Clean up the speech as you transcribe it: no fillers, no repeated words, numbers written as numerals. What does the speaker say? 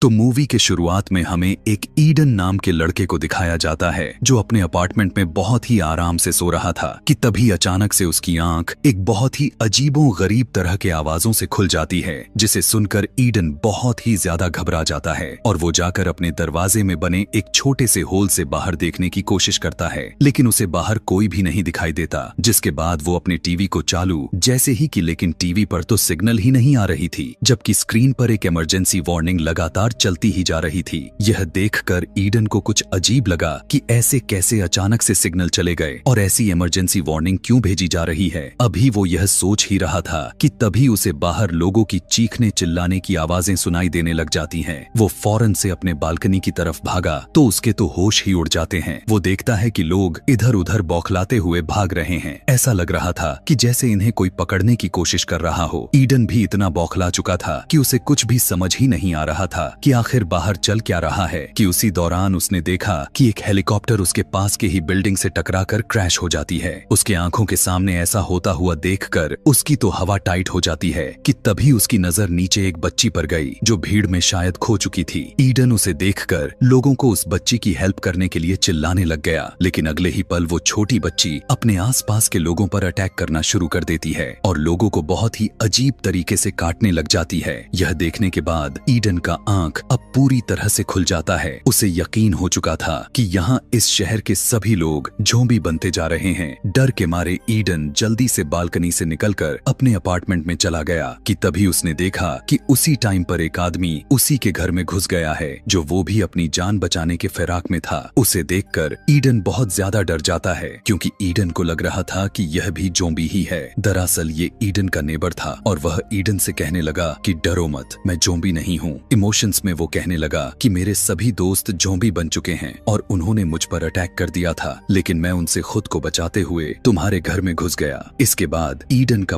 तो मूवी के शुरुआत में हमें एक ईडन नाम के लड़के को दिखाया जाता है जो अपने अपार्टमेंट में बहुत ही आराम से सो रहा था कि तभी अचानक से उसकी आंख एक बहुत ही अजीबो गरीब तरह के आवाजों से खुल जाती है, जिसे सुनकर ईडन बहुत ही ज्यादा घबरा जाता है और वो जाकर अपने दरवाजे में बने एक छोटे से होल से बाहर देखने की कोशिश करता है, लेकिन उसे बाहर कोई भी नहीं दिखाई देता। जिसके बाद वो अपने टीवी को चालू जैसे ही की, लेकिन टीवी पर तो सिग्नल ही नहीं आ रही थी, जबकि स्क्रीन पर एक इमरजेंसी वार्निंग लगातार चलती ही जा रही थी। यह देखकर ईडन को कुछ अजीब लगा कि ऐसे कैसे अचानक से सिग्नल चले गए और ऐसी इमरजेंसी वार्निंग क्यों भेजी जा रही है। अभी वो यह सोच ही रहा था कि तभी उसे बाहर लोगों की चीखने चिल्लाने की आवाजें सुनाई देने लग जाती हैं। वो फौरन से अपने बालकनी की तरफ भागा तो उसके तो होश ही उड़ जाते हैं। वो देखता है कि लोग इधर उधर बौखलाते हुए भाग रहे हैं। ऐसा लग रहा था कि जैसे इन्हें कोई पकड़ने की कोशिश कर रहा हो। ईडन भी इतना बौखला चुका था कि उसे कुछ भी समझ ही नहीं आ रहा था कि आखिर बाहर चल क्या रहा है कि उसी दौरान उसने देखा कि एक हेलीकॉप्टर उसके पास के ही बिल्डिंग से टकराकर क्रैश हो जाती है। उसके आंखों के सामने ऐसा होता हुआ देखकर उसकी तो हवा टाइट हो जाती है कि तभी उसकी नजर नीचे एक बच्ची पर गई जो भीड़ में शायद खो चुकी थी। ईडन उसे देखकर लोगों को उस बच्ची की हेल्प करने के लिए चिल्लाने लग गया, लेकिन अगले ही पल वो छोटी बच्ची अपने आसपास के लोगों पर अटैक करना शुरू कर देती है और लोगों को बहुत ही अजीब तरीके से काटने लग जाती है। यह देखने के बाद ईडन का आंख अब पूरी तरह से खुल जाता है। उसे यकीन हो चुका था कि यहाँ इस शहर के सभी लोग ज़ॉम्बी बनते जा रहे हैं। डर के मारे ईडन जल्दी से बालकनी से निकलकर अपने अपार्टमेंट में चला गया कि तभी उसने देखा कि उसी टाइम पर एक आदमी उसी के घर में घुस गया है, जो वो भी अपनी जान बचाने के फिराक में था। उसे देखकर ईडन बहुत ज्यादा डर जाता है क्योंकि ईडन को लग रहा था कि यह भी ज़ॉम्बी ही है। दरअसल ये ईडन का नेबर था और वह ईडन से कहने लगा कि डरो मत, मैं ज़ॉम्बी नहीं हूँ। इमोशंस में वो कहने लगा कि मेरे सभी दोस्त ज़ॉम्बी बन चुके हैं और उन्होंने मुझ पर अटैक कर दिया था, लेकिन मैं उनसे खुद को बचाते हुए तुम्हारे घर में घुस गया। इसके बाद ईडन का